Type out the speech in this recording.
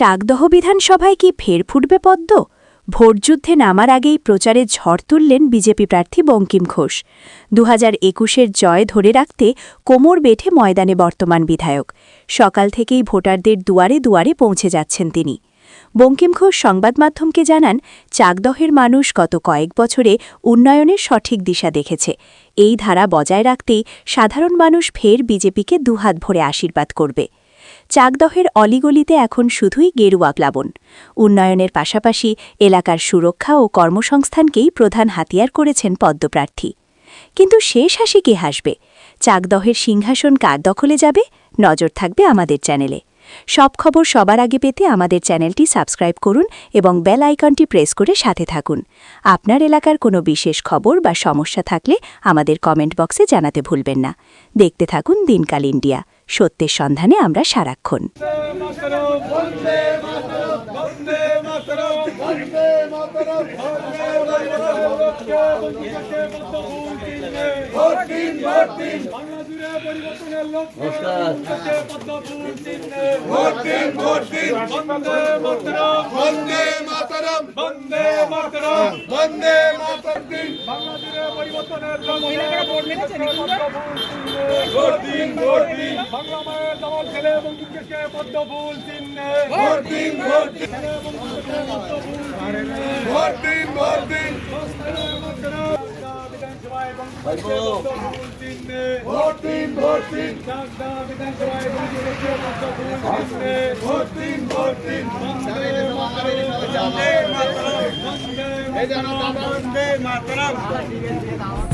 চাকদহ বিধানসভায় কি ফের ফুটবে পদ্ম? ভোটযুদ্ধে নামার আগেই প্রচারে ঝড় তুললেন বিজেপি প্রার্থী বঙ্কিম ঘোষ। 2021-এর জয় ধরে রাখতে কোমর বেঁধে ময়দানে বর্তমান বিধায়ক। সকাল থেকেই ভোটারদের দুয়ারে দুয়ারে পৌঁছে যাচ্ছেন তিনি। বঙ্কিম ঘোষ সংবাদমাধ্যমকে জানান, চাকদহের মানুষ গত কয়েক বছরে উন্নয়নের সঠিক দিশা দেখেছে। এই ধারা বজায় রাখতেই সাধারণ মানুষ ফের বিজেপিকে দুহাত ভরে আশীর্বাদ করবে। চাকদহের অলিগলিতে এখন শুধুই গেরুয়া প্লাবন। উন্নয়নের পাশাপাশি এলাকার সুরক্ষা ও কর্মসংস্থানকেই প্রধান হাতিয়ার করেছেন পদ্মপ্রার্থী। কিন্তু শেষ হাসি কে হাসবে? চাকদহের সিংহাসন কার দখলে যাবে? নজর থাকবে আমাদের চ্যানেলে। সব খবর সবার আগে পেতে আমাদের চ্যানেলটি সাবস্ক্রাইব করুন এবং বেল আইকনটি প্রেস করে সাথে থাকুন। আপনার এলাকার কোনো বিশেষ খবর বা সমস্যা থাকলে আমাদের কমেন্ট বক্সে জানাতে ভুলবেন না। দেখতে থাকুন দিনকাল ইন্ডিয়া, সত্যের সন্ধানে আমরা সারাক্ষণ। Vande Mataram.